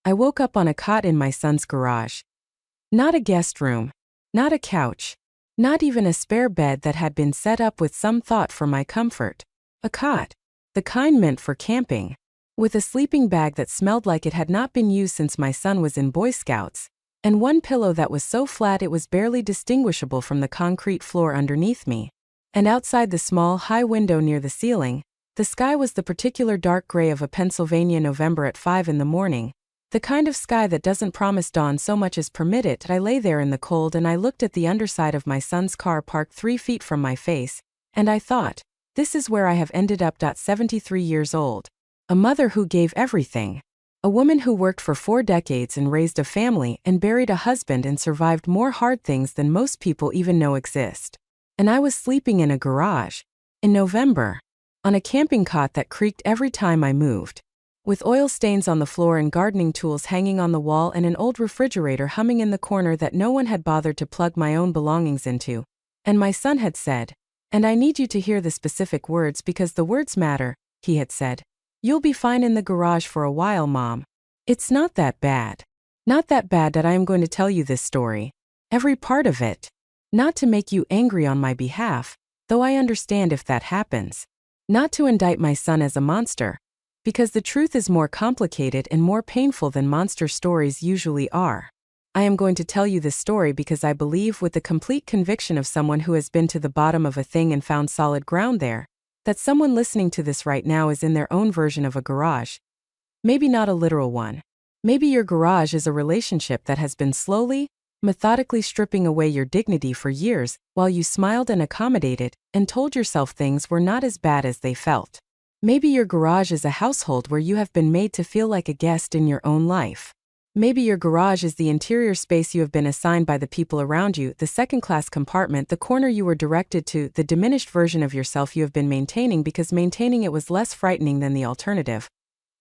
I woke up on a cot in my son's garage. Not a guest room. Not a couch. Not even a spare bed that had been set up with some thought for my comfort. A cot. The kind meant for camping. With a sleeping bag that smelled like it had not been used since my son was in Boy Scouts, and one pillow that was so flat it was barely distinguishable from the concrete floor underneath me. And outside the small, high window near the ceiling, the sky was the particular dark gray of a Pennsylvania November at 5 in the morning, the kind of sky that doesn't promise dawn so much as permit it. I lay there in the cold and I looked at the underside of my son's car parked 3 feet from my face, and I thought, this is where I have ended up. 73 years old. A mother who gave everything. A woman who worked for 4 decades and raised a family and buried a husband and survived more hard things than most people even know exist. And I was sleeping in a garage. In November. On a camping cot that creaked every time I moved. With oil stains on the floor and gardening tools hanging on the wall and an old refrigerator humming in the corner that no one had bothered to plug my own belongings into. And my son had said, and I need you to hear the specific words because the words matter, he had said. You'll be fine in the garage for a while, Mom. It's not that bad. Not that bad that I am going to tell you this story. Every part of it. Not to make you angry on my behalf, though I understand if that happens. Not to indict my son as a monster. Because the truth is more complicated and more painful than monster stories usually are. I am going to tell you this story because I believe with the complete conviction of someone who has been to the bottom of a thing and found solid ground there, that someone listening to this right now is in their own version of a garage. Maybe not a literal one. Maybe your garage is a relationship that has been slowly, methodically stripping away your dignity for years while you smiled and accommodated and told yourself things were not as bad as they felt. Maybe your garage is a household where you have been made to feel like a guest in your own life. Maybe your garage is the interior space you have been assigned by the people around you, the second-class compartment, the corner you were directed to, the diminished version of yourself you have been maintaining because maintaining it was less frightening than the alternative.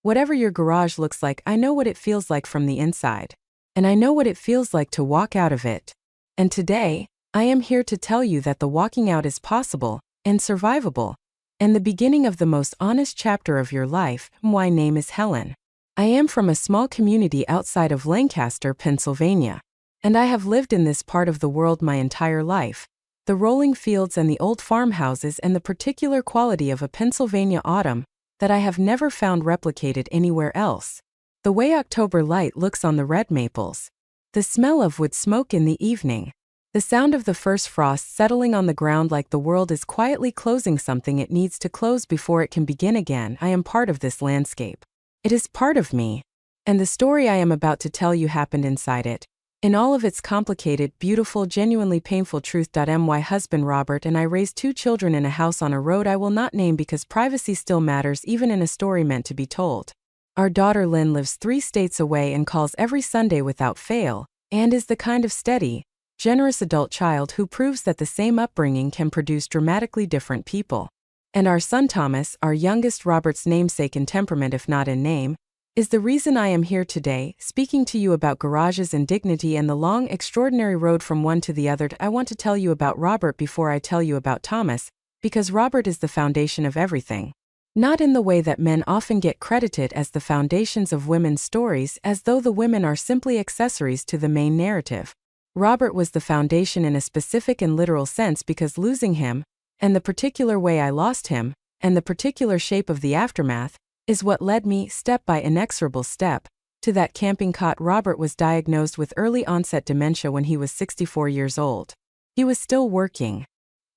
Whatever your garage looks like, I know what it feels like from the inside. And I know what it feels like to walk out of it. And today, I am here to tell you that the walking out is possible and survivable. And the beginning of the most honest chapter of your life. My name is Helen. I am from a small community outside of Lancaster, Pennsylvania. And I have lived in this part of the world my entire life. The rolling fields and the old farmhouses and the particular quality of a Pennsylvania autumn that I have never found replicated anywhere else. The way October light looks on the red maples. The smell of wood smoke in the evening. The sound of the first frost settling on the ground like the world is quietly closing something it needs to close before it can begin again. I am part of this landscape. It is part of me. And the story I am about to tell you happened inside it. In all of its complicated, beautiful, genuinely painful truth. My husband Robert and I raised 2 children in a house on a road I will not name because privacy still matters even in a story meant to be told. Our daughter Lynn lives 3 states away and calls every Sunday without fail, and is the kind of steady, generous adult child who proves that the same upbringing can produce dramatically different people. And our son Thomas, our youngest, Robert's namesake in temperament if not in name, is the reason I am here today, speaking to you about garages and dignity and the long, extraordinary road from one to the other. I want to tell you about Robert before I tell you about Thomas, because Robert is the foundation of everything. Not in the way that men often get credited as the foundations of women's stories, as though the women are simply accessories to the main narrative. Robert was the foundation in a specific and literal sense because losing him, and the particular way I lost him, and the particular shape of the aftermath, is what led me, step by inexorable step, to that camping cot. Robert was diagnosed with early onset dementia when he was 64 years old. He was still working.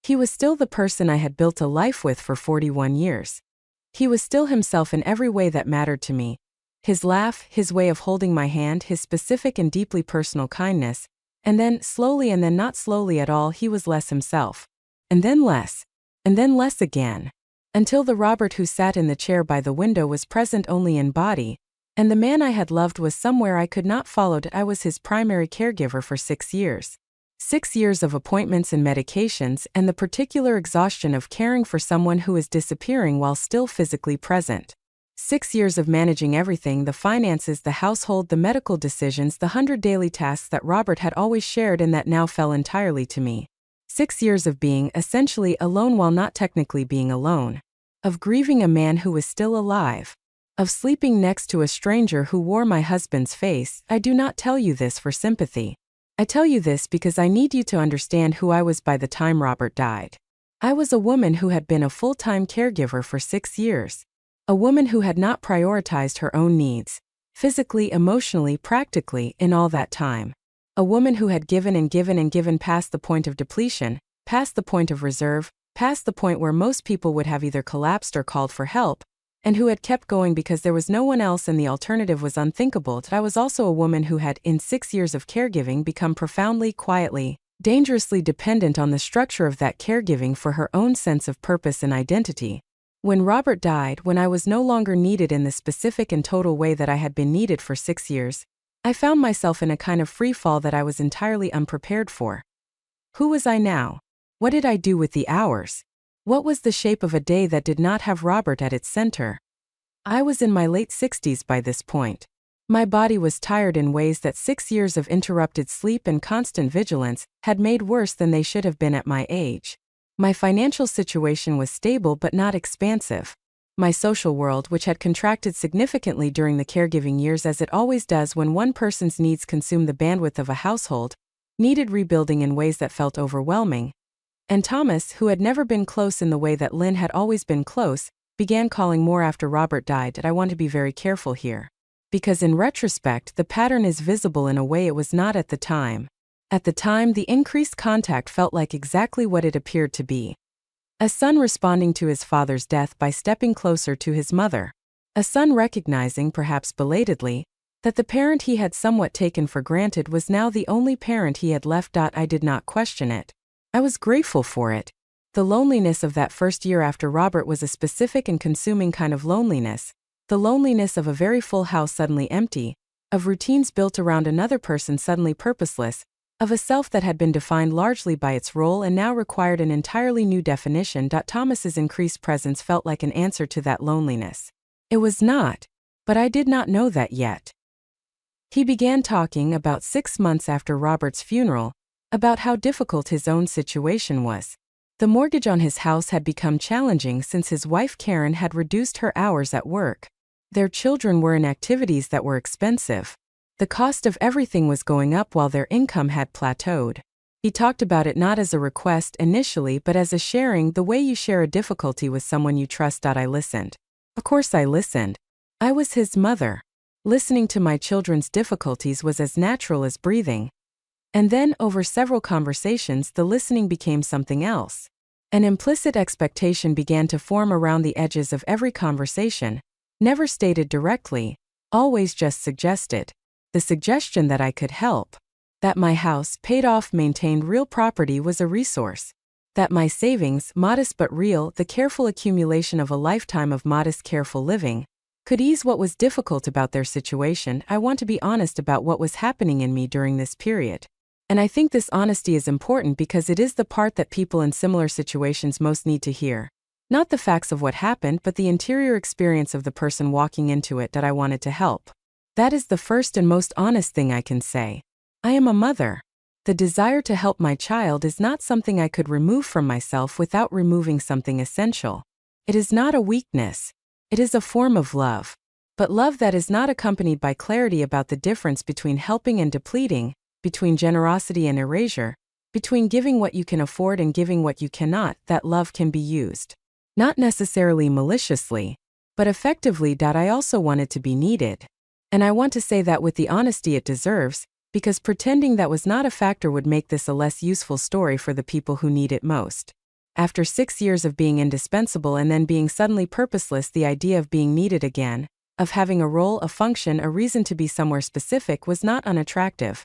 He was still the person I had built a life with for 41 years. He was still himself in every way that mattered to me. His laugh, his way of holding my hand, his specific and deeply personal kindness, and then, slowly and then not slowly at all, he was less himself. And then less again. Until the Robert who sat in the chair by the window was present only in body, and the man I had loved was somewhere I could not follow. I was his primary caregiver for 6 years. 6 years of appointments and medications and the particular exhaustion of caring for someone who is disappearing while still physically present. 6 years of managing everything, the finances, the household, the medical decisions, the 100 daily tasks that Robert had always shared and that now fell entirely to me. 6 years of being essentially alone while not technically being alone. Of grieving a man who was still alive. of sleeping next to a stranger who wore my husband's face. I do not tell you this for sympathy. I tell you this because I need you to understand who I was by the time Robert died. I was a woman who had been a full-time caregiver for 6 years. A woman who had not prioritized her own needs, physically, emotionally, practically, in all that time. A woman who had given and given and given past the point of depletion, past the point of reserve, past the point where most people would have either collapsed or called for help, and who had kept going because there was no one else and the alternative was unthinkable. I was also a woman who had, in 6 years of caregiving, become profoundly, quietly, dangerously dependent on the structure of that caregiving for her own sense of purpose and identity. When Robert died, when I was no longer needed in the specific and total way that I had been needed for 6 years, I found myself in a kind of free fall that I was entirely unprepared for. Who was I now? What did I do with the hours? What was the shape of a day that did not have Robert at its center? I was in my late 60s by this point. My body was tired in ways that 6 years of interrupted sleep and constant vigilance had made worse than they should have been at my age. My financial situation was stable but not expansive. My social world, which had contracted significantly during the caregiving years as it always does when one person's needs consume the bandwidth of a household, needed rebuilding in ways that felt overwhelming. And Thomas, who had never been close in the way that Lynn had always been close, began calling more after Robert died. I want to be very careful here. Because in retrospect, the pattern is visible in a way it was not at the time. At the time, the increased contact felt like exactly what it appeared to be. A son responding to his father's death by stepping closer to his mother. A son recognizing, perhaps belatedly, that the parent he had somewhat taken for granted was now the only parent he had left. I did not question it. I was grateful for it. The loneliness of that first year after Robert was a specific and consuming kind of loneliness. The loneliness of a very full house suddenly empty, of routines built around another person suddenly purposeless, of a self that had been defined largely by its role and now required an entirely new definition. Thomas's increased presence felt like an answer to that loneliness. It was not, but I did not know that yet. He began talking about 6 months after Robert's funeral, about how difficult his own situation was. The mortgage on his house had become challenging since his wife Karen had reduced her hours at work. Their children were in activities that were expensive. The cost of everything was going up while their income had plateaued. He talked about it not as a request initially but as a sharing, the way you share a difficulty with someone you trust. I listened. Of course I listened. I was his mother. Listening to my children's difficulties was as natural as breathing. And then, over several conversations, the listening became something else. An implicit expectation began to form around the edges of every conversation, never stated directly, always just suggested. The suggestion that I could help. That my house, paid off, maintained real property, was a resource. That my savings, modest but real, the careful accumulation of a lifetime of modest, careful living, could ease what was difficult about their situation. I want to be honest about what was happening in me during this period. And I think this honesty is important because it is the part that people in similar situations most need to hear. Not the facts of what happened, but the interior experience of the person walking into it. That I wanted to help. That is the first and most honest thing I can say. I am a mother. The desire to help my child is not something I could remove from myself without removing something essential. It is not a weakness. It is a form of love. But love that is not accompanied by clarity about the difference between helping and depleting, between generosity and erasure, between giving what you can afford and giving what you cannot. That love can be used. Not necessarily maliciously, but effectively. I also want it to be needed. And I want to say that with the honesty it deserves, because pretending that was not a factor would make this a less useful story for the people who need it most. After 6 years of being indispensable and then being suddenly purposeless, the idea of being needed again, of having a role, a function, a reason to be somewhere specific was not unattractive.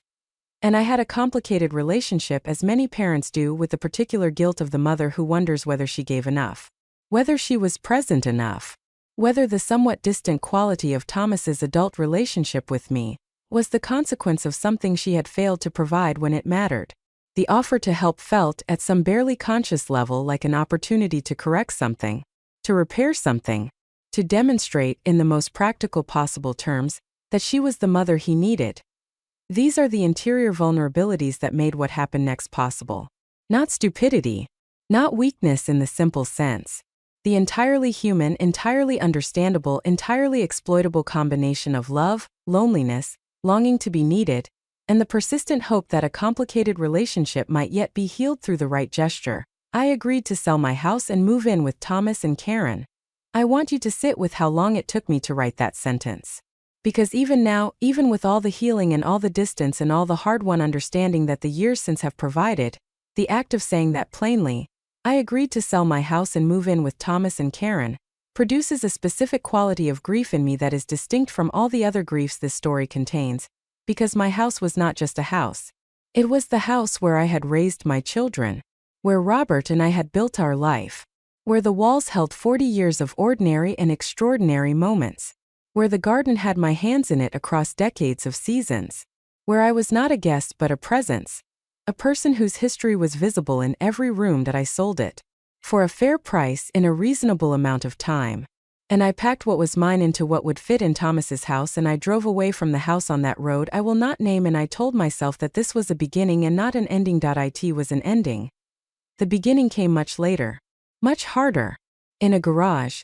And I had a complicated relationship, as many parents do, with the particular guilt of the mother who wonders whether she gave enough, whether she was present enough. Whether the somewhat distant quality of Thomas's adult relationship with me was the consequence of something she had failed to provide when it mattered. The offer to help felt, at some barely conscious level, like an opportunity to correct something, to repair something, to demonstrate, in the most practical possible terms, that she was the mother he needed. These are the interior vulnerabilities that made what happened next possible. Not stupidity, not weakness in the simple sense. The entirely human, entirely understandable, entirely exploitable combination of love, loneliness, longing to be needed, and the persistent hope that a complicated relationship might yet be healed through the right gesture. I agreed to sell my house and move in with Thomas and Karen. I want you to sit with how long it took me to write that sentence. Because even now, even with all the healing and all the distance and all the hard-won understanding that the years since have provided, the act of saying that plainly, I agreed to sell my house and move in with Thomas and Karen, produces a specific quality of grief in me that is distinct from all the other griefs this story contains, because my house was not just a house. It was the house where I had raised my children, where Robert and I had built our life, where the walls held 40 years of ordinary and extraordinary moments, where the garden had my hands in it across decades of seasons, where I was not a guest but a presence, a person whose history was visible in every room that I sold it, for a fair price in a reasonable amount of time. And I packed what was mine into what would fit in Thomas's house, and I drove away from the house on that road I will not name, and I told myself that this was a beginning and not an ending. It was an ending. The beginning came much later. Much harder. In a garage.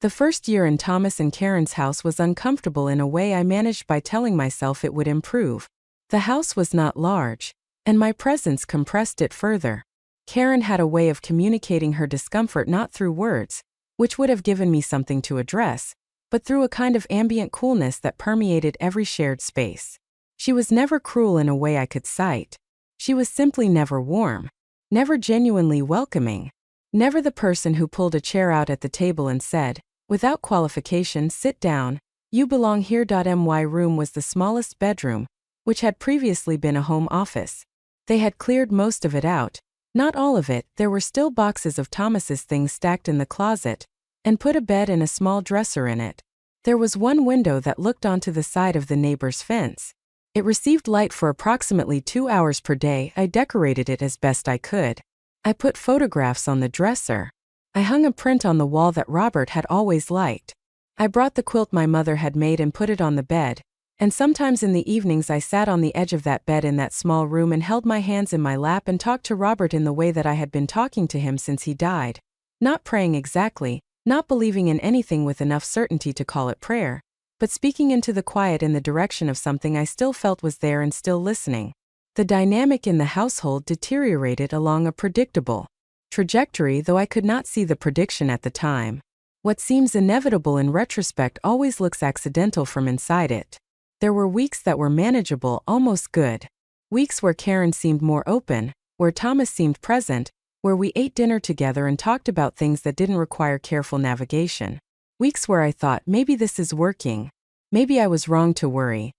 The first year in Thomas and Karen's house was uncomfortable in a way I managed by telling myself it would improve. The house was not large, and my presence compressed it further. Karen had a way of communicating her discomfort not through words, which would have given me something to address, but through a kind of ambient coolness that permeated every shared space. She was never cruel in a way I could cite. She was simply never warm, never genuinely welcoming, never the person who pulled a chair out at the table and said, without qualification, sit down, you belong here. My room was the smallest bedroom, which had previously been a home office. They had cleared most of it out. Not all of it, there were still boxes of Thomas's things stacked in the closet, and put a bed and a small dresser in it. There was one window that looked onto the side of the neighbor's fence. It received light for approximately 2 hours per day. I decorated it as best I could. I put photographs on the dresser. I hung a print on the wall that Robert had always liked. I brought the quilt my mother had made and put it on the bed, and sometimes in the evenings I sat on the edge of that bed in that small room and held my hands in my lap and talked to Robert in the way that I had been talking to him since he died. Not praying exactly, not believing in anything with enough certainty to call it prayer, but speaking into the quiet in the direction of something I still felt was there and still listening. The dynamic in the household deteriorated along a predictable trajectory, though I could not see the prediction at the time. What seems inevitable in retrospect always looks accidental from inside it. There were weeks that were manageable, almost good. Weeks where Karen seemed more open, where Thomas seemed present, where we ate dinner together and talked about things that didn't require careful navigation. Weeks where I thought, maybe this is working. Maybe I was wrong to worry.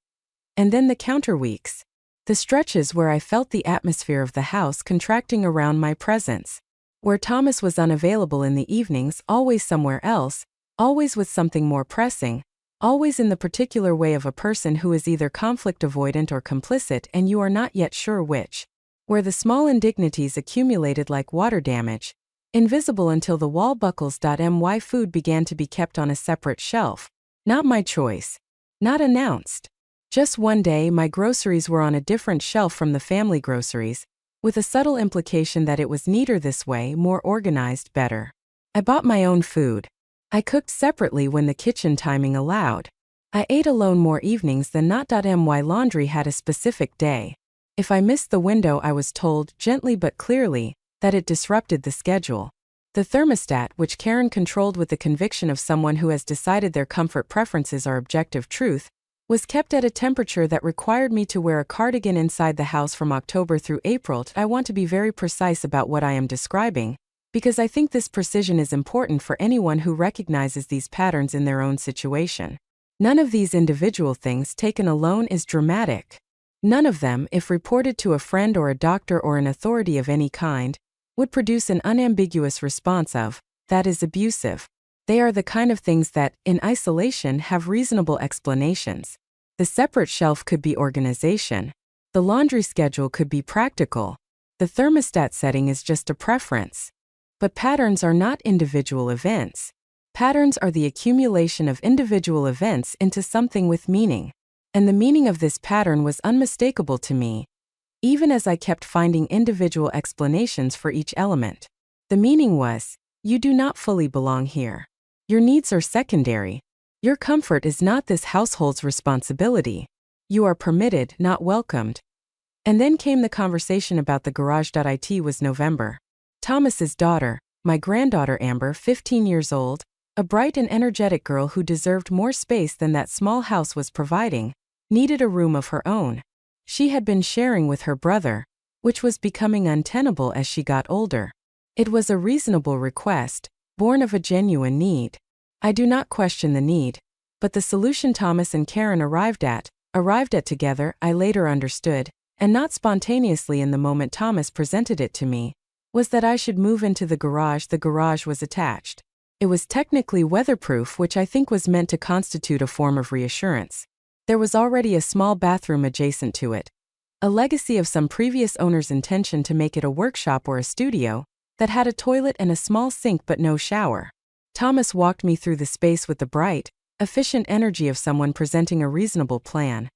And then the counter weeks. The stretches where I felt the atmosphere of the house contracting around my presence. Where Thomas was unavailable in the evenings, always somewhere else, always with something more pressing, always in the particular way of a person who is either conflict avoidant or complicit and you are not yet sure which. Where the small indignities accumulated like water damage, invisible until the wall buckles. My food began to be kept on a separate shelf. Not my choice. Not announced. Just one day my groceries were on a different shelf from the family groceries, with a subtle implication that it was neater this way, more organized, better. I bought my own food. I cooked separately when the kitchen timing allowed. I ate alone more evenings than not. My laundry had a specific day. If I missed the window, I was told, gently but clearly, that it disrupted the schedule. The thermostat, which Karen controlled with the conviction of someone who has decided their comfort preferences are objective truth, was kept at a temperature that required me to wear a cardigan inside the house from October through April. I want to be very precise about what I am describing, because I think this precision is important for anyone who recognizes these patterns in their own situation. None of these individual things taken alone is dramatic. None of them, if reported to a friend or a doctor or an authority of any kind, would produce an unambiguous response of, that is abusive. They are the kind of things that, in isolation, have reasonable explanations. The separate shelf could be organization. The laundry schedule could be practical. The thermostat setting is just a preference. But patterns are not individual events. Patterns are the accumulation of individual events into something with meaning. And the meaning of this pattern was unmistakable to me, even as I kept finding individual explanations for each element. The meaning was, You do not fully belong here. Your needs are secondary. Your comfort is not this household's responsibility. You are permitted, not welcomed. And then came the conversation about the garage. It was November. Thomas's daughter, my granddaughter Amber, 15 years old, a bright and energetic girl who deserved more space than that small house was providing, needed a room of her own. She had been sharing with her brother, which was becoming untenable as she got older. It was a reasonable request, born of a genuine need. I do not question the need, but the solution Thomas and Karen arrived at together, I later understood, and not spontaneously in the moment Thomas presented it to me, was that I should move into the garage. The garage was attached. It was technically weatherproof, which I think was meant to constitute a form of reassurance. There was already a small bathroom adjacent to it, a legacy of some previous owner's intention to make it a workshop or a studio, that had a toilet and a small sink but no shower. Thomas walked me through the space with the bright, efficient energy of someone presenting a reasonable plan.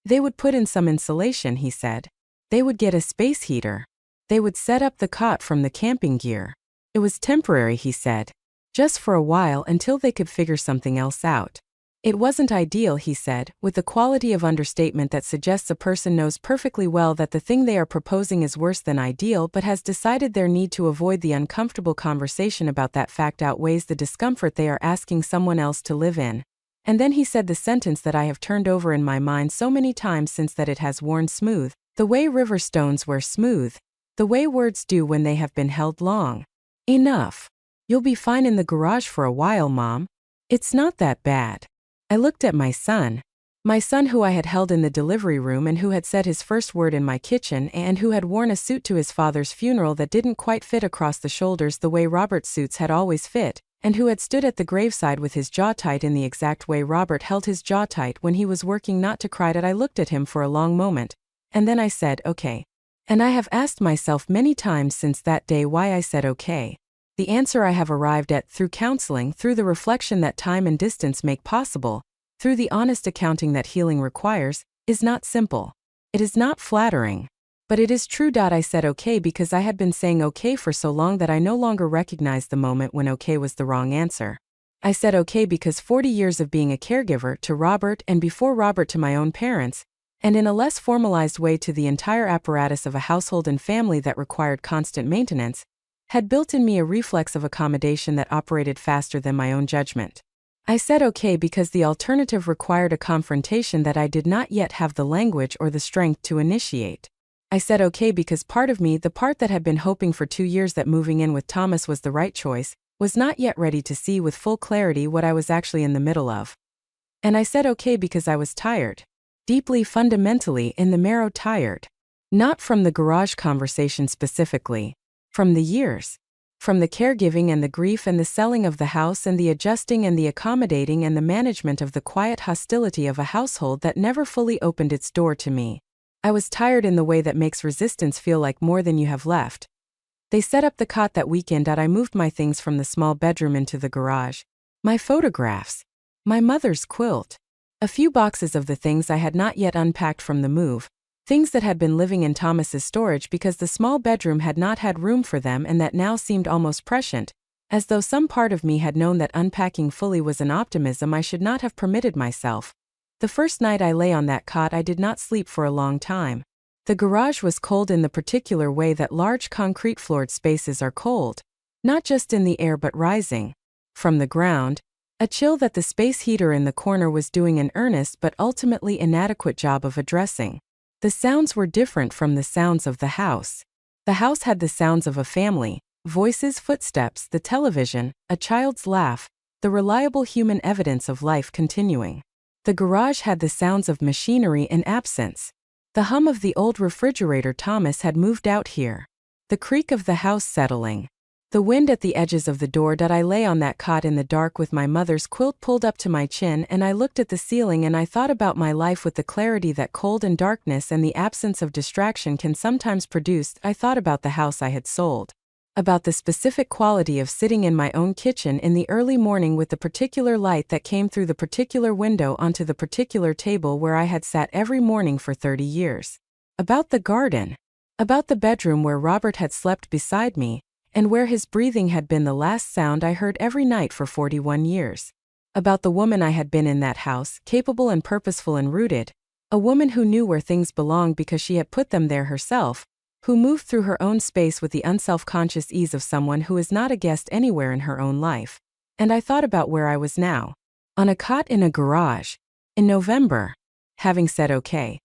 They would put in some insulation, he said. They would get a space heater. They would set up the cot from the camping gear. It was temporary, he said. Just for a while until they could figure something else out. It wasn't ideal, he said, with the quality of understatement that suggests a person knows perfectly well that the thing they are proposing is worse than ideal but has decided their need to avoid the uncomfortable conversation about that fact outweighs the discomfort they are asking someone else to live in. And then he said the sentence that I have turned over in my mind so many times since that it has worn smooth, the way river stones wear smooth, the way words do when they have been held long. Enough. You'll be fine in the garage for a while, Mom. It's not that bad. I looked at my son who I had held in the delivery room and who had said his first word in my kitchen and who had worn a suit to his father's funeral that didn't quite fit across the shoulders the way Robert's suits had always fit, and who had stood at the graveside with his jaw tight in the exact way Robert held his jaw tight when he was working not to cry. I looked at him for a long moment, and then I said, okay. And I have asked myself many times since that day why I said okay. The answer I have arrived at through counseling, through the reflection that time and distance make possible, through the honest accounting that healing requires, is not simple. It is not flattering. But it is true. I said okay because I had been saying okay for so long that I no longer recognized the moment when okay was the wrong answer. I said okay because 40 years of being a caregiver to Robert and before Robert to my own parents, and in a less formalized way to the entire apparatus of a household and family that required constant maintenance, had built in me a reflex of accommodation that operated faster than my own judgment. I said okay because the alternative required a confrontation that I did not yet have the language or the strength to initiate. I said okay because part of me, the part that had been hoping for 2 years that moving in with Thomas was the right choice, was not yet ready to see with full clarity what I was actually in the middle of. And I said okay because I was tired. Deeply, fundamentally, in the marrow tired. Not from the garage conversation specifically. From the years. From the caregiving and the grief and the selling of the house and the adjusting and the accommodating and the management of the quiet hostility of a household that never fully opened its door to me. I was tired in the way that makes resistance feel like more than you have left. They set up the cot that weekend. I moved my things from the small bedroom into the garage. My photographs. My mother's quilt. A few boxes of the things I had not yet unpacked from the move. Things that had been living in Thomas's storage because the small bedroom had not had room for them and that now seemed almost prescient, as though some part of me had known that unpacking fully was an optimism I should not have permitted myself. The first night I lay on that cot I did not sleep for a long time. The garage was cold in the particular way that large concrete-floored spaces are cold, not just in the air but rising from the ground, a chill that the space heater in the corner was doing an earnest but ultimately inadequate job of addressing. The sounds were different from the sounds of the house. The house had the sounds of a family, voices, footsteps, the television, a child's laugh, the reliable human evidence of life continuing. The garage had the sounds of machinery and absence. The hum of the old refrigerator. Thomas had moved out here. The creak of the house settling. The wind at the edges of the door. I lay on that cot in the dark with my mother's quilt pulled up to my chin and I looked at the ceiling and I thought about my life with the clarity that cold and darkness and the absence of distraction can sometimes produce. I thought about the house I had sold. About the specific quality of sitting in my own kitchen in the early morning with the particular light that came through the particular window onto the particular table where I had sat every morning for 30 years. About the garden. About the bedroom where Robert had slept beside me, and where his breathing had been the last sound I heard every night for 41 years. About the woman I had been in that house, capable and purposeful and rooted, a woman who knew where things belonged because she had put them there herself, who moved through her own space with the unself-conscious ease of someone who is not a guest anywhere in her own life. And I thought about where I was now. On a cot in a garage. In November. Having said okay.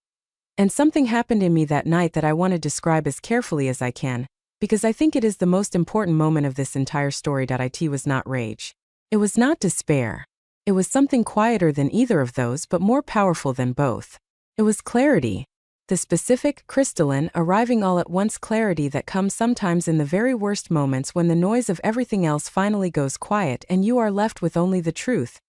And something happened in me that night that I want to describe as carefully as I can, because I think it is the most important moment of this entire story. It was not rage. It was not despair. It was something quieter than either of those but more powerful than both. It was clarity. The specific, crystalline, arriving all at once clarity that comes sometimes in the very worst moments when the noise of everything else finally goes quiet and you are left with only the truth.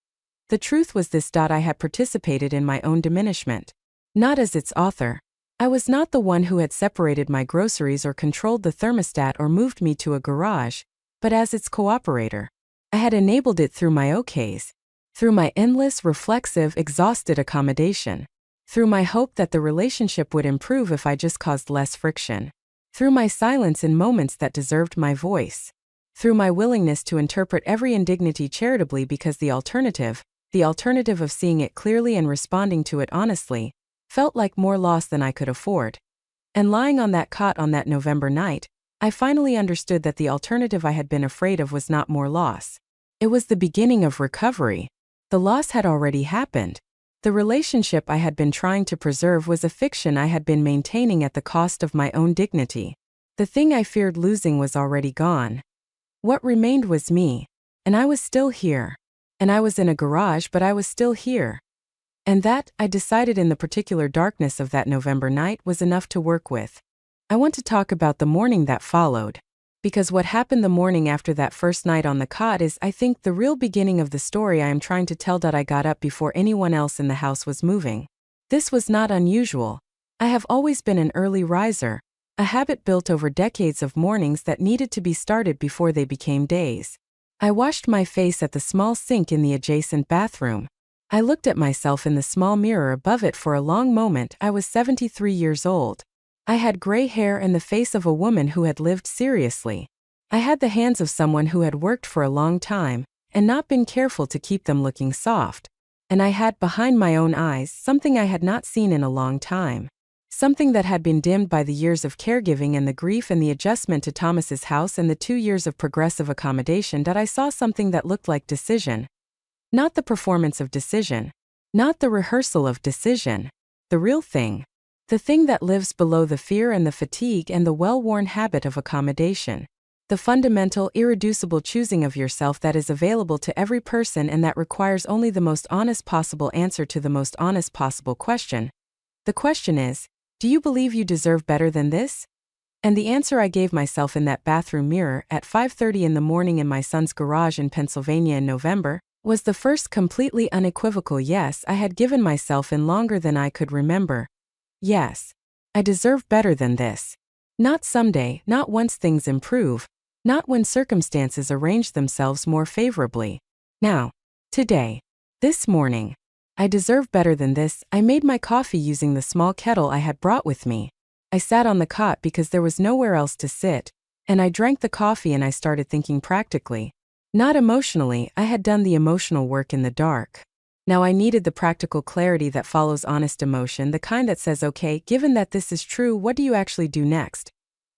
The truth was this: I had participated in my own diminishment. Not as its author. I was not the one who had separated my groceries or controlled the thermostat or moved me to a garage, but as its cooperator. I had enabled it through my okays. Through my endless, reflexive, exhausted accommodation. Through my hope that the relationship would improve if I just caused less friction. Through my silence in moments that deserved my voice. Through my willingness to interpret every indignity charitably because the alternative of seeing it clearly and responding to it honestly, felt like more loss than I could afford. And lying on that cot on that November night, I finally understood that the alternative I had been afraid of was not more loss. It was the beginning of recovery. The loss had already happened. The relationship I had been trying to preserve was a fiction I had been maintaining at the cost of my own dignity. The thing I feared losing was already gone. What remained was me. And I was still here. And I was in a garage, but I was still here. And that, I decided in the particular darkness of that November night, was enough to work with. I want to talk about the morning that followed. Because what happened the morning after that first night on the cot is, I think, the real beginning of the story I am trying to tell. I got up before anyone else in the house was moving. This was not unusual. I have always been an early riser, a habit built over decades of mornings that needed to be started before they became days. I washed my face at the small sink in the adjacent bathroom. I looked at myself in the small mirror above it for a long moment. I was 73 years old. I had gray hair and the face of a woman who had lived seriously. I had the hands of someone who had worked for a long time, and not been careful to keep them looking soft. And I had behind my own eyes something I had not seen in a long time. Something that had been dimmed by the years of caregiving and the grief and the adjustment to Thomas's house and the 2 years of progressive accommodation. I saw something that looked like decision. Not the performance of decision. Not the rehearsal of decision. The real thing. The thing that lives below the fear and the fatigue and the well-worn habit of accommodation. The fundamental, irreducible choosing of yourself that is available to every person and that requires only the most honest possible answer to the most honest possible question. The question is, do you believe you deserve better than this? And the answer I gave myself in that bathroom mirror at 5:30 in the morning in my son's garage in Pennsylvania in November was the first completely unequivocal yes I had given myself in longer than I could remember. Yes, I deserve better than this. Not someday, not once things improve, not when circumstances arrange themselves more favorably. Now, today, this morning, I deserve better than this. I made my coffee using the small kettle I had brought with me. I sat on the cot because there was nowhere else to sit, and I drank the coffee and I started thinking practically. Not emotionally. I had done the emotional work in the dark. Now I needed the practical clarity that follows honest emotion, the kind that says, okay, given that this is true, what do you actually do next?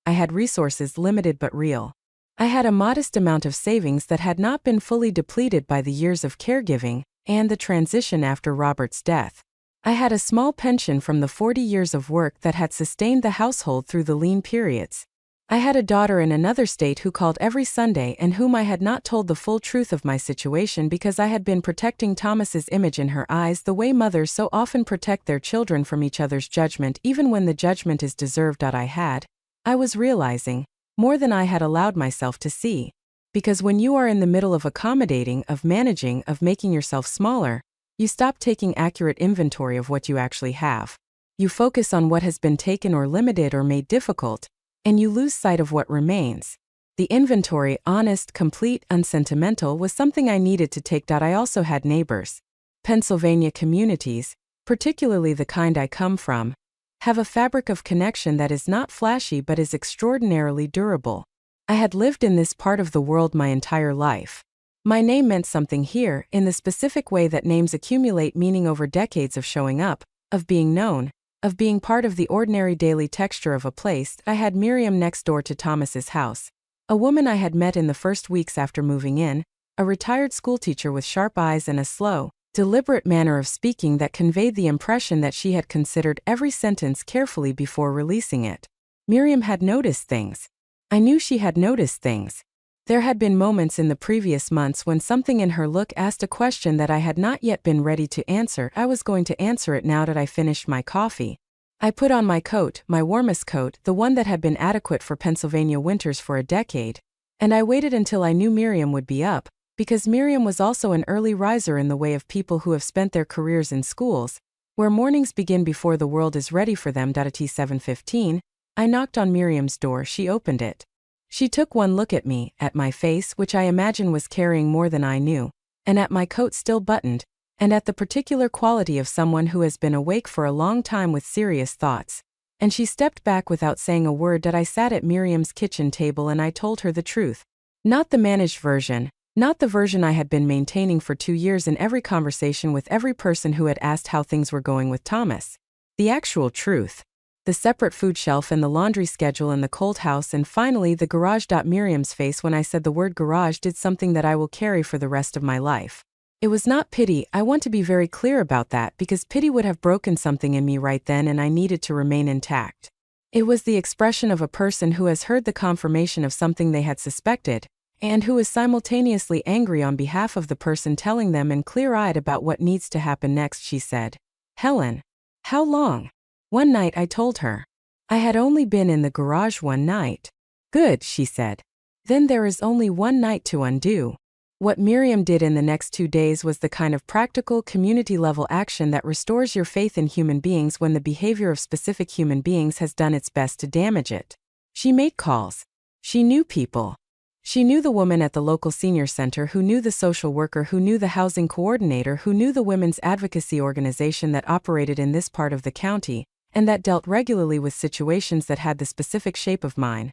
I had resources, limited but real. I had a modest amount of savings that had not been fully depleted by the years of caregiving and the transition after Robert's death. I had a small pension from the 40 years of work that had sustained the household through the lean periods. I had a daughter in another state who called every Sunday and whom I had not told the full truth of my situation because I had been protecting Thomas's image in her eyes the way mothers so often protect their children from each other's judgment even when the judgment is deserved. I was realizing, more than I had allowed myself to see. Because when you are in the middle of accommodating, of managing, of making yourself smaller, you stop taking accurate inventory of what you actually have. You focus on what has been taken or limited or made difficult, and you lose sight of what remains. The inventory, honest, complete, unsentimental, was something I needed to take. I also had neighbors. Pennsylvania communities, particularly the kind I come from, have a fabric of connection that is not flashy but is extraordinarily durable. I had lived in this part of the world my entire life. My name meant something here, in the specific way that names accumulate meaning over decades of showing up, of being known, of being part of the ordinary daily texture of a place. I had Miriam next door to Thomas's house, a woman I had met in the first weeks after moving in, a retired schoolteacher with sharp eyes and a slow, deliberate manner of speaking that conveyed the impression that she had considered every sentence carefully before releasing it. Miriam had noticed things. I knew she had noticed things. There had been moments in the previous months when something in her look asked a question that I had not yet been ready to answer. I was going to answer it now that I finished my coffee. I put on my coat, my warmest coat, the one that had been adequate for Pennsylvania winters for a decade, and I waited until I knew Miriam would be up, because Miriam was also an early riser in the way of people who have spent their careers in schools, where mornings begin before the world is ready for them. At 7:15, I knocked on Miriam's door. She opened it. She took one look at me, at my face, which I imagine was carrying more than I knew, and at my coat still buttoned, and at the particular quality of someone who has been awake for a long time with serious thoughts. And she stepped back without saying a word. I sat at Miriam's kitchen table and I told her the truth. Not the managed version, not the version I had been maintaining for 2 years in every conversation with every person who had asked how things were going with Thomas. The actual truth. The separate food shelf and the laundry schedule and the cold house and finally the garage. Miriam's face when I said the word garage did something that I will carry for the rest of my life. It was not pity. I want to be very clear about that because pity would have broken something in me right then and I needed to remain intact. It was the expression of a person who has heard the confirmation of something they had suspected, and who is simultaneously angry on behalf of the person telling them and clear-eyed about what needs to happen next. She said, "Helen, how long?" One night, I told her. I had only been in the garage one night. "Good," she said. "Then there is only one night to undo." What Miriam did in the next 2 days was the kind of practical, community-level action that restores your faith in human beings when the behavior of specific human beings has done its best to damage it. She made calls. She knew people. She knew the woman at the local senior center, who knew the social worker, who knew the housing coordinator, who knew the women's advocacy organization that operated in this part of the county, and that dealt regularly with situations that had the specific shape of mine.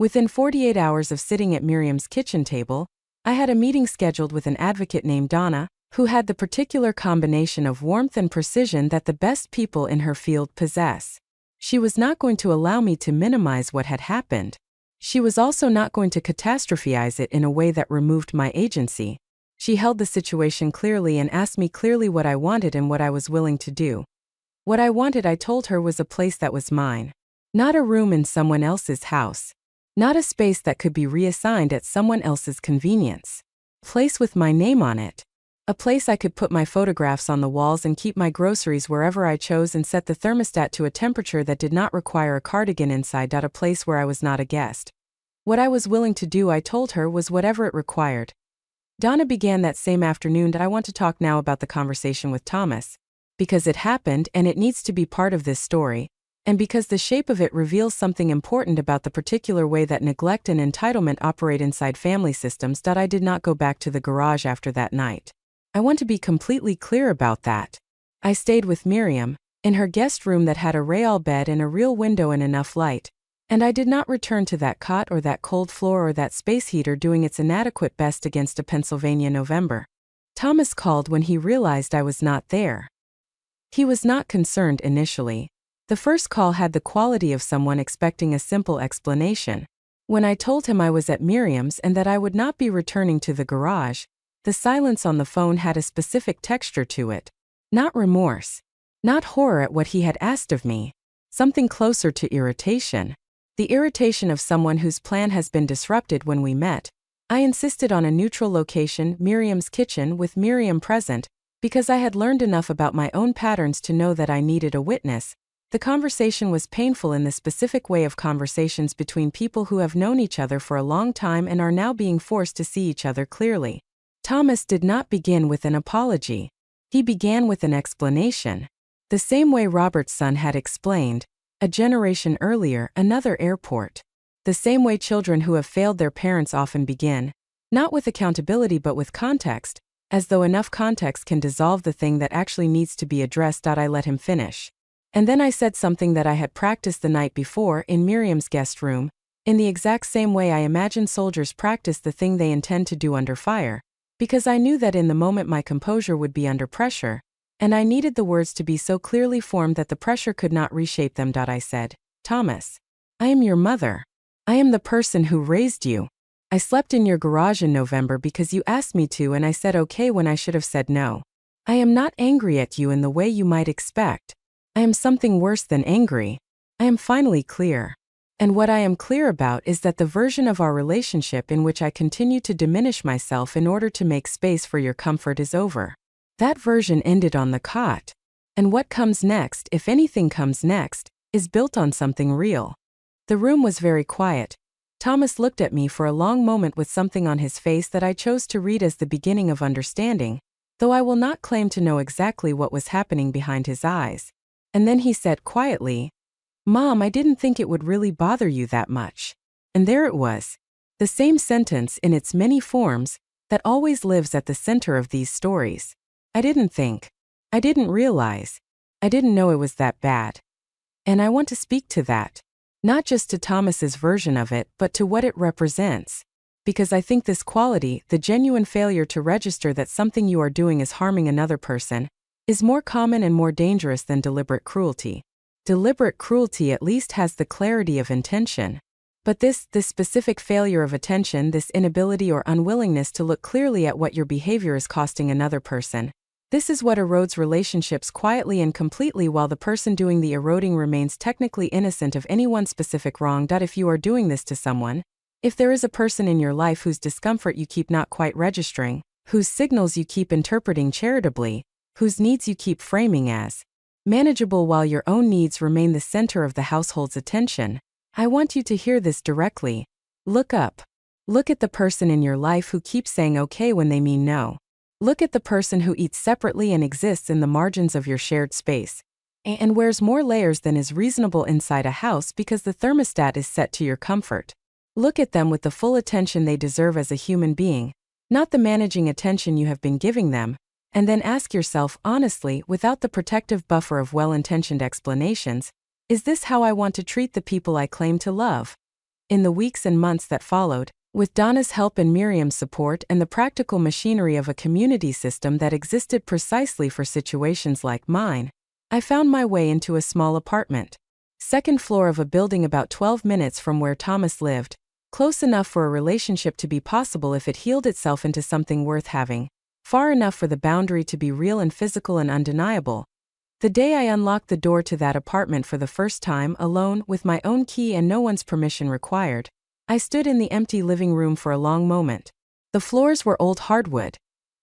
Within 48 hours of sitting at Miriam's kitchen table, I had a meeting scheduled with an advocate named Donna, who had the particular combination of warmth and precision that the best people in her field possess. She was not going to allow me to minimize what had happened. She was also not going to catastrophize it in a way that removed my agency. She held the situation clearly and asked me clearly what I wanted and what I was willing to do. What I wanted, I told her, was a place that was mine. Not a room in someone else's house. Not a space that could be reassigned at someone else's convenience. A place with my name on it. A place I could put my photographs on the walls and keep my groceries wherever I chose and set the thermostat to a temperature that did not require a cardigan inside. A place where I was not a guest. What I was willing to do, I told her, was whatever it required. Donna began that same afternoon. I want to talk now about the conversation with Thomas, because it happened and it needs to be part of this story, and because the shape of it reveals something important about the particular way that neglect and entitlement operate inside family systems. I did not go back to the garage after that night. I want to be completely clear about that. I stayed with Miriam, in her guest room that had a rail bed and a real window and enough light, and I did not return to that cot or that cold floor or that space heater doing its inadequate best against a Pennsylvania November. Thomas called when he realized I was not there. He was not concerned initially. The first call had the quality of someone expecting a simple explanation. When I told him I was at Miriam's and that I would not be returning to the garage, the silence on the phone had a specific texture to it. Not remorse. Not horror at what he had asked of me. Something closer to irritation. The irritation of someone whose plan has been disrupted. When we met, I insisted on a neutral location, Miriam's kitchen, with Miriam present, because I had learned enough about my own patterns to know that I needed a witness. The conversation was painful in the specific way of conversations between people who have known each other for a long time and are now being forced to see each other clearly. Thomas did not begin with an apology. He began with an explanation. The same way Robert's son had explained, a generation earlier, another airport. The same way children who have failed their parents often begin, not with accountability but with context, as though enough context can dissolve the thing that actually needs to be addressed. I let him finish. And then I said something that I had practiced the night before in Miriam's guest room, In the exact same way I imagine soldiers practice the thing they intend to do under fire, because I knew that in the moment my composure would be under pressure, and I needed the words to be so clearly formed that the pressure could not reshape them. I said, Thomas, I am your mother. I am the person who raised you. I slept in your garage in November because you asked me to, and I said okay when I should have said no. I am not angry at you in the way you might expect. I am something worse than angry. I am finally clear. And what I am clear about is that the version of our relationship in which I continue to diminish myself in order to make space for your comfort is over. That version ended on the cot. And what comes next, if anything comes next, is built on something real. The room was very quiet. Thomas looked at me for a long moment with something on his face that I chose to read as the beginning of understanding, though I will not claim to know exactly what was happening behind his eyes. And then he said quietly, Mom, I didn't think it would really bother you that much. And there it was. The same sentence in its many forms that always lives at the center of these stories. I didn't think. I didn't realize. I didn't know it was that bad. And I want to speak to that. Not just to Thomas's version of it, but to what it represents. Because I think this quality, the genuine failure to register that something you are doing is harming another person, is more common and more dangerous than deliberate cruelty. Deliberate cruelty at least has the clarity of intention. But this specific failure of attention, this inability or unwillingness to look clearly at what your behavior is costing another person, this is what erodes relationships quietly and completely while the person doing the eroding remains technically innocent of any one specific wrong. If you are doing this to someone, if there is a person in your life whose discomfort you keep not quite registering, whose signals you keep interpreting charitably, whose needs you keep framing as manageable while your own needs remain the center of the household's attention, I want you to hear this directly. Look up. Look at the person in your life who keeps saying okay when they mean no. Look at the person who eats separately and exists in the margins of your shared space, and wears more layers than is reasonable inside a house because the thermostat is set to your comfort. Look at them with the full attention they deserve as a human being, not the managing attention you have been giving them, and then ask yourself honestly, without the protective buffer of well-intentioned explanations, is this how I want to treat the people I claim to love? In the weeks and months that followed, with Donna's help and Miriam's support and the practical machinery of a community system that existed precisely for situations like mine, I found my way into a small apartment. Second floor of a building about 12 minutes from where Thomas lived, close enough for a relationship to be possible if it healed itself into something worth having, far enough for the boundary to be real and physical and undeniable. The day I unlocked the door to that apartment for the first time alone with my own key and no one's permission required, I stood in the empty living room for a long moment. The floors were old hardwood,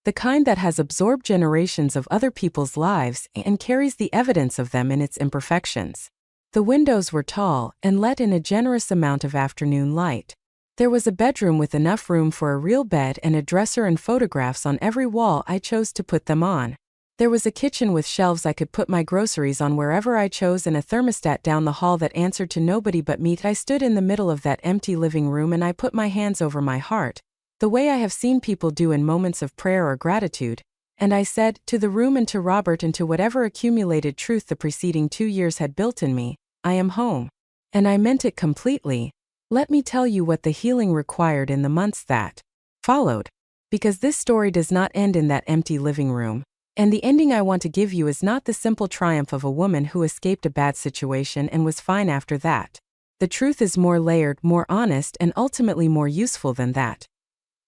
the kind that has absorbed generations of other people's lives and carries the evidence of them in its imperfections. The windows were tall and let in a generous amount of afternoon light. There was a bedroom with enough room for a real bed and a dresser and photographs on every wall I chose to put them on. There was a kitchen with shelves I could put my groceries on wherever I chose and a thermostat down the hall that answered to nobody but me. I stood in the middle of that empty living room and I put my hands over my heart, the way I have seen people do in moments of prayer or gratitude, and I said, to the room and to Robert and to whatever accumulated truth the preceding 2 years had built in me, I am home. And I meant it completely. Let me tell you what the healing required in the months that followed. Because this story does not end in that empty living room. And the ending I want to give you is not the simple triumph of a woman who escaped a bad situation and was fine after that. The truth is more layered, more honest, and ultimately more useful than that.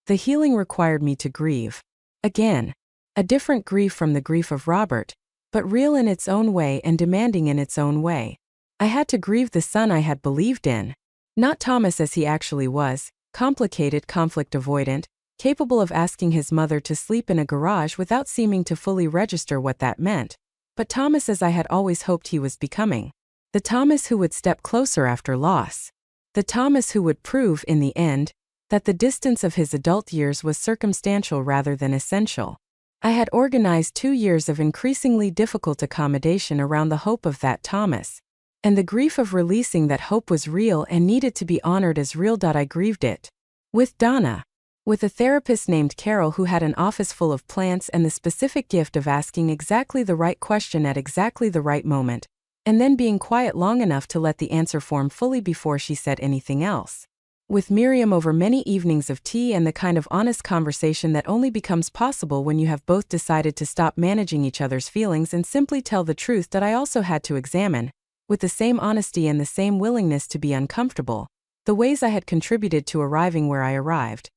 The healing required me to grieve. Again. A different grief from the grief of Robert, but real in its own way and demanding in its own way. I had to grieve the son I had believed in. Not Thomas as he actually was, complicated, conflict avoidant, capable of asking his mother to sleep in a garage without seeming to fully register what that meant, but Thomas as I had always hoped he was becoming. The Thomas who would step closer after loss. The Thomas who would prove, in the end, that the distance of his adult years was circumstantial rather than essential. I had organized 2 years of increasingly difficult accommodation around the hope of that Thomas. And the grief of releasing that hope was real and needed to be honored as real. I grieved it. With Donna. With a therapist named Carol who had an office full of plants and the specific gift of asking exactly the right question at exactly the right moment. and then being quiet long enough to let the answer form fully before she said anything else. With Miriam over many evenings of tea and the kind of honest conversation that only becomes possible when you have both decided to stop managing each other's feelings and simply tell the truth, that I also had to examine, with the same honesty and the same willingness to be uncomfortable, the ways I had contributed to arriving where I arrived.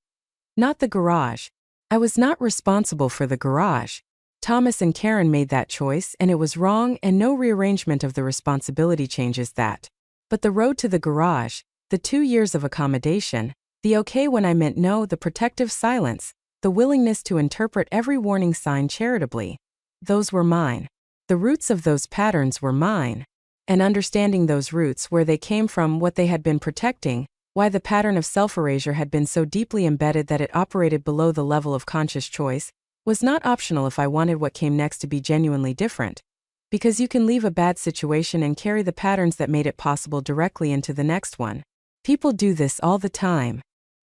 Not the garage. I was not responsible for the garage. Thomas and Karen made that choice, and it was wrong, and no rearrangement of the responsibility changes that. But the road to the garage, the 2 years of accommodation, the okay when I meant no, the protective silence, the willingness to interpret every warning sign charitably, those were mine. The roots of those patterns were mine. And understanding those roots, where they came from, what they had been protecting, why the pattern of self-erasure had been so deeply embedded that it operated below the level of conscious choice, was not optional if I wanted what came next to be genuinely different. Because you can leave a bad situation and carry the patterns that made it possible directly into the next one. People do this all the time.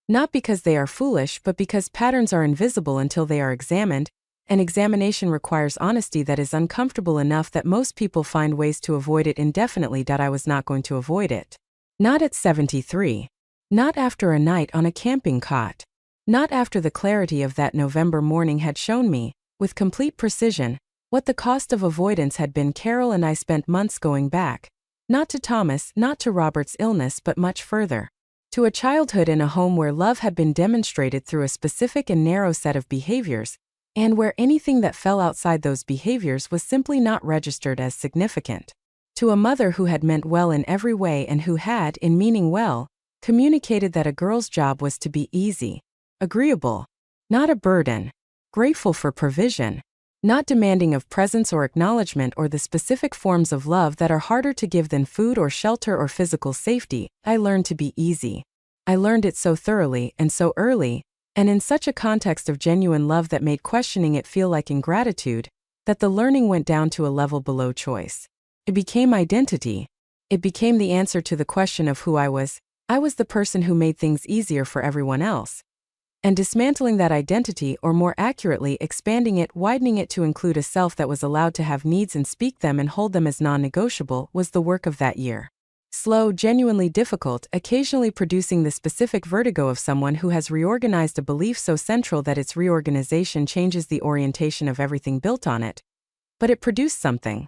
Not because they are foolish, but because patterns are invisible until they are examined, and examination requires honesty that is uncomfortable enough that most people find ways to avoid it indefinitely. I was not going to avoid it. Not at 73. Not after a night on a camping cot. Not after the clarity of that November morning had shown me, with complete precision, what the cost of avoidance had been. Carol and I spent months going back. Not to Thomas, not to Robert's illness, but much further. To a childhood in a home where love had been demonstrated through a specific and narrow set of behaviors, and where anything that fell outside those behaviors was simply not registered as significant. To a mother who had meant well in every way and who had, in meaning well, communicated that a girl's job was to be easy, agreeable, not a burden, grateful for provision, not demanding of presence or acknowledgement or the specific forms of love that are harder to give than food or shelter or physical safety. I learned to be easy. I learned it so thoroughly and so early, and in such a context of genuine love that made questioning it feel like ingratitude, that the learning went down to a level below choice. It became identity. It became the answer to the question of who I was. I was the person who made things easier for everyone else. And dismantling that identity, or more accurately, expanding it, widening it to include a self that was allowed to have needs and speak them and hold them as non-negotiable, was the work of that year. Slow, genuinely difficult, occasionally producing the specific vertigo of someone who has reorganized a belief so central that its reorganization changes the orientation of everything built on it. But it produced something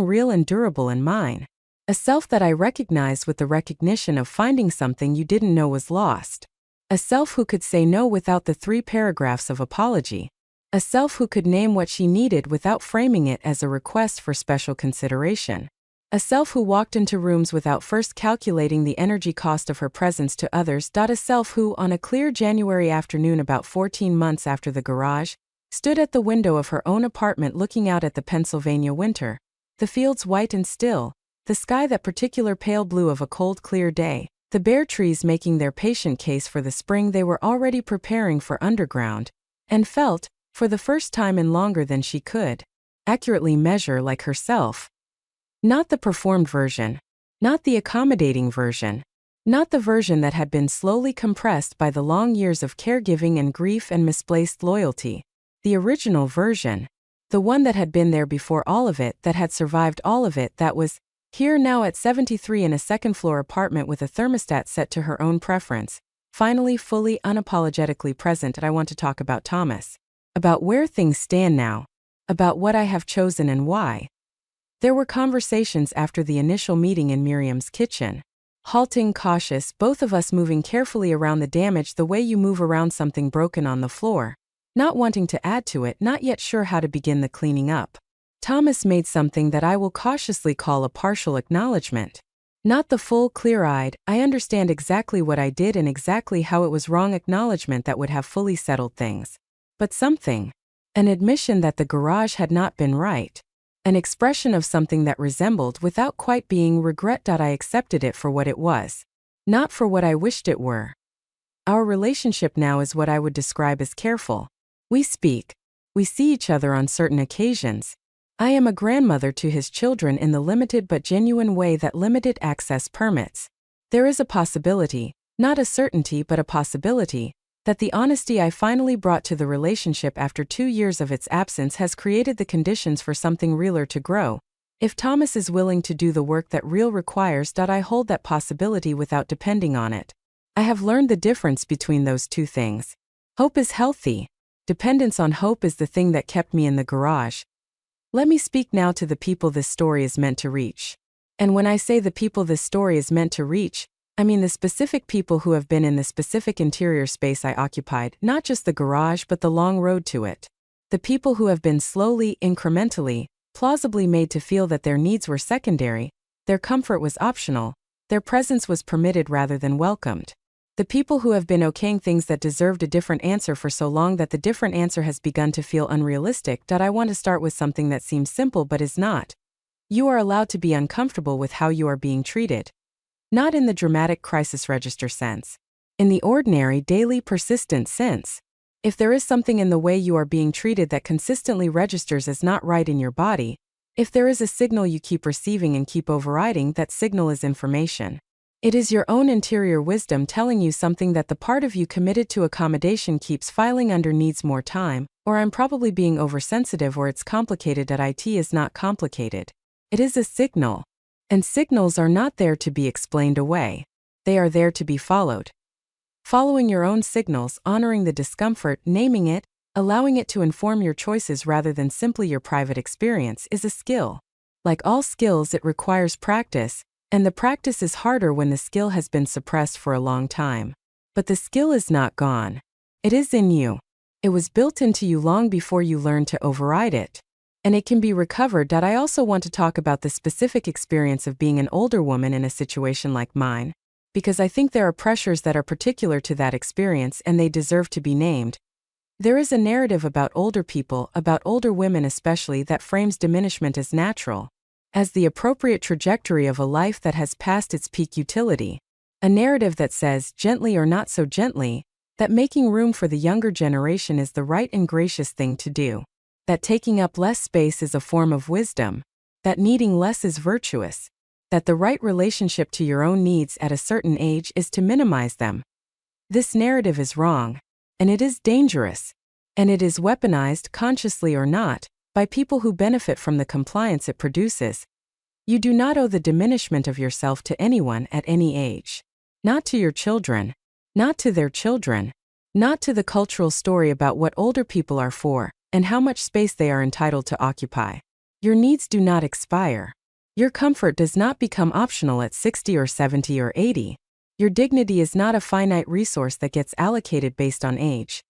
real and durable and mine. A self that I recognized with the recognition of finding something you didn't know was lost. A self who could say no without the 3 paragraphs of apology. A self who could name what she needed without framing it as a request for special consideration. A self who walked into rooms without first calculating the energy cost of her presence to others. A self who, on a clear January afternoon about 14 months after the garage, stood at the window of her own apartment looking out at the Pennsylvania winter. The fields white and still, the sky that particular pale blue of a cold clear day. The bare trees making their patient case for the spring they were already preparing for underground, and felt, for the first time in longer than she could, accurately measure, like herself. Not the performed version. Not the accommodating version. Not the version that had been slowly compressed by the long years of caregiving and grief and misplaced loyalty. The original version. The one that had been there before all of it, that had survived all of it, that was here now at 73 in a second-floor apartment with a thermostat set to her own preference, finally fully unapologetically present. I want to talk about Thomas. About where things stand now. About what I have chosen and why. There were conversations after the initial meeting in Miriam's kitchen. Halting, cautious, both of us moving carefully around the damage the way you move around something broken on the floor. Not wanting to add to it, not yet sure how to begin the cleaning up. Thomas made something that I will cautiously call a partial acknowledgement. Not the full, clear-eyed, I understand exactly what I did and exactly how it was wrong acknowledgement that would have fully settled things. But something. An admission that the garage had not been right. An expression of something that resembled, without quite being, regret. I accepted it for what it was. Not for what I wished it were. Our relationship now is what I would describe as careful. We speak. We see each other on certain occasions. I am a grandmother to his children in the limited but genuine way that limited access permits. There is a possibility, not a certainty but a possibility, that the honesty I finally brought to the relationship after 2 years of its absence has created the conditions for something realer to grow, If Thomas is willing to do the work that real requires, I hold that possibility without depending on it. I have learned the difference between those two things. Hope is healthy. Dependence on hope is the thing that kept me in the garage. Let me speak now to the people this story is meant to reach. And when I say the people this story is meant to reach, I mean the specific people who have been in the specific interior space I occupied, not just the garage but the long road to it. The people who have been slowly, incrementally, plausibly made to feel that their needs were secondary, their comfort was optional, their presence was permitted rather than welcomed. The people who have been okaying things that deserved a different answer for so long that the different answer has begun to feel unrealistic. I want to start with something that seems simple but is not. You are allowed to be uncomfortable with how you are being treated. Not in the dramatic crisis register sense. In the ordinary, daily, persistent sense. If there is something in the way you are being treated that consistently registers as not right in your body, if there is a signal you keep receiving and keep overriding, that signal is information. It is your own interior wisdom telling you something that the part of you committed to accommodation keeps filing under needs more time, or I'm probably being oversensitive, or it's complicated. It is not complicated. It is a signal. And signals are not there to be explained away. They are there to be followed. Following your own signals, honoring the discomfort, naming it, allowing it to inform your choices rather than simply your private experience is a skill. Like all skills, it requires practice, and the practice is harder when the skill has been suppressed for a long time. But the skill is not gone. It is in you. It was built into you long before you learned to override it. And it can be recovered. I also want to talk about the specific experience of being an older woman in a situation like mine, because I think there are pressures that are particular to that experience and they deserve to be named. There is a narrative about older people, about older women especially, that frames diminishment as natural, as the appropriate trajectory of a life that has passed its peak utility. A narrative that says, gently or not so gently, that making room for the younger generation is the right and gracious thing to do. That taking up less space is a form of wisdom. That needing less is virtuous. That the right relationship to your own needs at a certain age is to minimize them. This narrative is wrong. And it is dangerous. And it is weaponized, consciously or not, by people who benefit from the compliance it produces. You do not owe the diminishment of yourself to anyone at any age. Not to your children. Not to their children. Not to the cultural story about what older people are for, and how much space they are entitled to occupy. Your needs do not expire. Your comfort does not become optional at 60 or 70 or 80. Your dignity is not a finite resource that gets allocated based on age.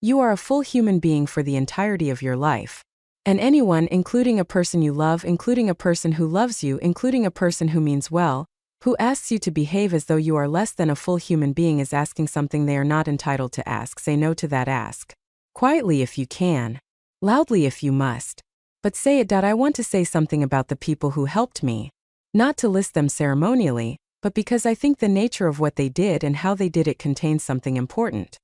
You are a full human being for the entirety of your life. And anyone, including a person you love, including a person who loves you, including a person who means well, who asks you to behave as though you are less than a full human being, is asking something they are not entitled to ask. Say no to that ask. Quietly if you can. Loudly if you must. But say it. I want to say something about the people who helped me. Not to list them ceremonially, but because I think the nature of what they did and how they did it contains something important.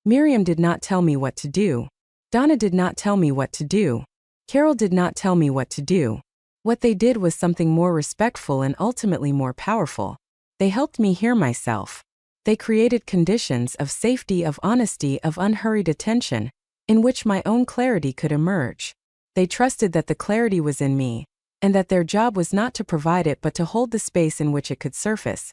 Miriam did not tell me what to do. Donna did not tell me what to do. Carol did not tell me what to do. What they did was something more respectful and ultimately more powerful. They helped me hear myself. They created conditions of safety, of honesty, of unhurried attention, in which my own clarity could emerge. They trusted that the clarity was in me, and that their job was not to provide it but to hold the space in which it could surface.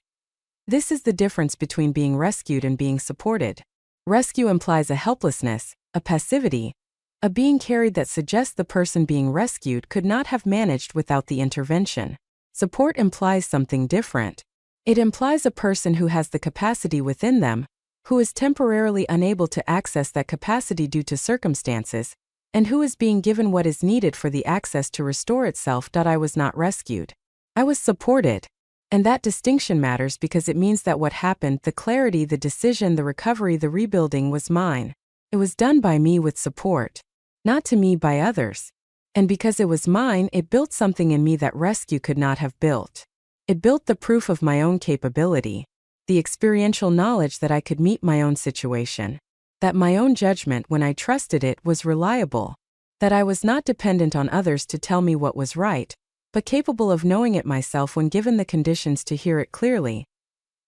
This is the difference between being rescued and being supported. Rescue implies a helplessness, a passivity, a being carried that suggests the person being rescued could not have managed without the intervention. Support implies something different. It implies a person who has the capacity within them, who is temporarily unable to access that capacity due to circumstances, and who is being given what is needed for the access to restore itself. I was not rescued. I was supported. And that distinction matters because it means that what happened, the clarity, the decision, the recovery, the rebuilding, was mine. It was done by me with support. Not to me by others. And because it was mine, it built something in me that rescue could not have built. It built the proof of my own capability, the experiential knowledge that I could meet my own situation, that my own judgment, when I trusted it, was reliable, that I was not dependent on others to tell me what was right, but capable of knowing it myself when given the conditions to hear it clearly.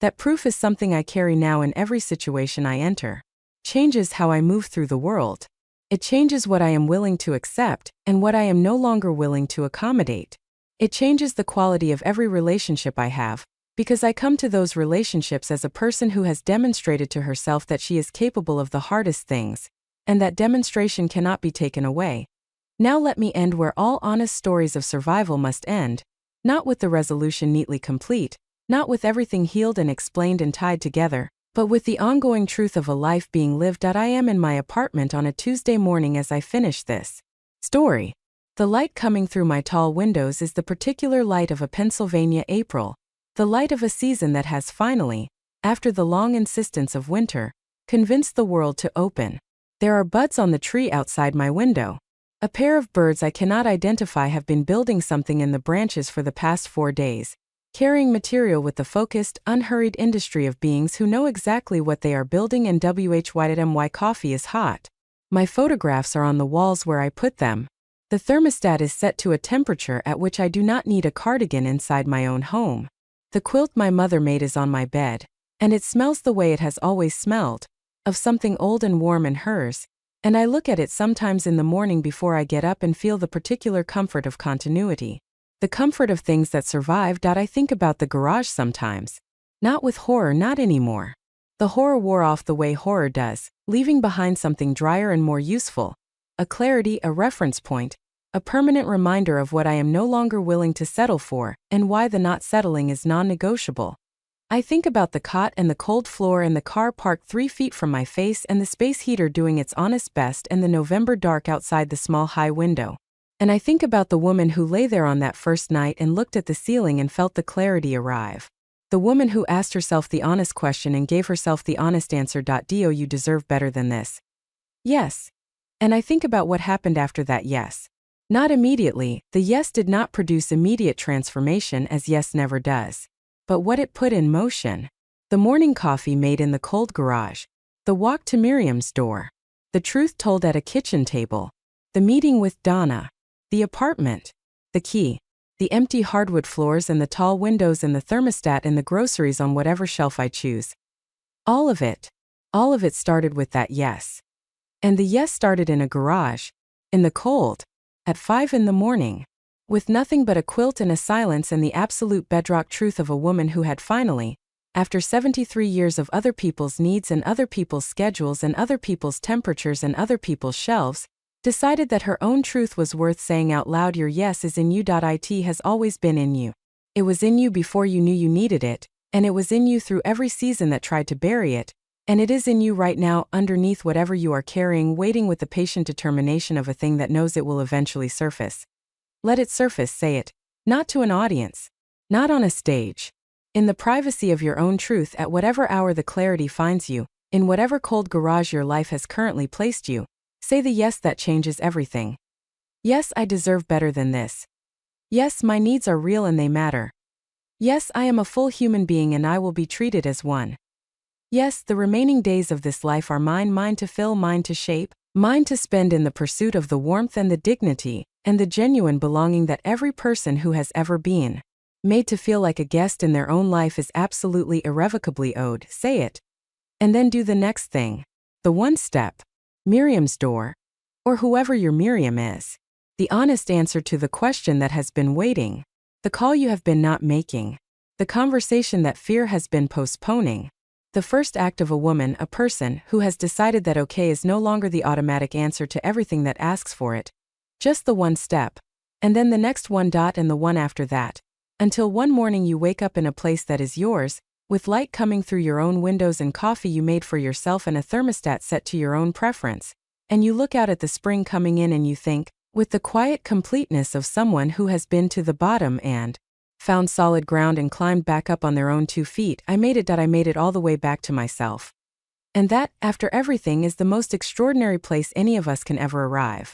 That proof is something I carry now in every situation I enter. Changes how I move through the world. It changes what I am willing to accept and what I am no longer willing to accommodate. It changes the quality of every relationship I have, because I come to those relationships as a person who has demonstrated to herself that she is capable of the hardest things, and that demonstration cannot be taken away. Now let me end where all honest stories of survival must end, not with the resolution neatly complete, not with everything healed and explained and tied together, but with the ongoing truth of a life being lived. I am in my apartment on a Tuesday morning as I finish this story. The light coming through my tall windows is the particular light of a Pennsylvania April, the light of a season that has finally, after the long insistence of winter, convinced the world to open. There are buds on the tree outside my window. A pair of birds I cannot identify have been building something in the branches for the past 4 days, carrying material with the focused, unhurried industry of beings who know exactly what they are building. And why coffee is hot. My photographs are on the walls where I put them. The thermostat is set to a temperature at which I do not need a cardigan inside my own home. The quilt my mother made is on my bed, and it smells the way it has always smelled, of something old and warm and hers, and I look at it sometimes in the morning before I get up and feel the particular comfort of continuity. The comfort of things that survive. I think about the garage sometimes. Not with horror, not anymore. The horror wore off the way horror does, leaving behind something drier and more useful. A clarity, a reference point, a permanent reminder of what I am no longer willing to settle for, and why the not settling is non-negotiable. I think about the cot and the cold floor and the car parked 3 feet from my face and the space heater doing its honest best and the November dark outside the small high window. And I think about the woman who lay there on that first night and looked at the ceiling and felt the clarity arrive. The woman who asked herself the honest question and gave herself the honest answer. You deserve better than this. Yes. And I think about what happened after that yes. Not immediately, the yes did not produce immediate transformation as yes never does. But what it put in motion. The morning coffee made in the cold garage. The walk to Miriam's door. The truth told at a kitchen table. The meeting with Donna. The apartment. The key. The empty hardwood floors and the tall windows and the thermostat and the groceries on whatever shelf I choose. All of it started with that yes. And the yes started in a garage. In the cold. At 5 in the morning. With nothing but a quilt and a silence and the absolute bedrock truth of a woman who had finally, after 73 years of other people's needs and other people's schedules and other people's temperatures and other people's shelves, decided that her own truth was worth saying out loud. Your yes is in you. It has always been in you. It was in you before you knew you needed it, and it was in you through every season that tried to bury it, and it is in you right now underneath whatever you are carrying, waiting with the patient determination of a thing that knows it will eventually surface. Let it surface, say it, not to an audience, not on a stage. In the privacy of your own truth at whatever hour the clarity finds you, in whatever cold garage your life has currently placed you, say the yes that changes everything. Yes, I deserve better than this. Yes, my needs are real and they matter. Yes, I am a full human being and I will be treated as one. Yes, the remaining days of this life are mine, mine to fill, mine to shape, mine to spend in the pursuit of the warmth and the dignity, and the genuine belonging that every person who has ever been made to feel like a guest in their own life is absolutely irrevocably owed. Say it. And then do the next thing. The one step. Miriam's door. Or whoever your Miriam is. The honest answer to the question that has been waiting. The call you have been not making. The conversation that fear has been postponing. The first act of a woman, a person, who has decided that okay is no longer the automatic answer to everything that asks for it. Just the one step. And then the next one. And the one after that. Until one morning you wake up in a place that is yours, with light coming through your own windows and coffee you made for yourself and a thermostat set to your own preference. And you look out at the spring coming in and you think, with the quiet completeness of someone who has been to the bottom and found solid ground and climbed back up on their own 2 feet. I made it. I made it all the way back to myself. And that, after everything, is the most extraordinary place any of us can ever arrive.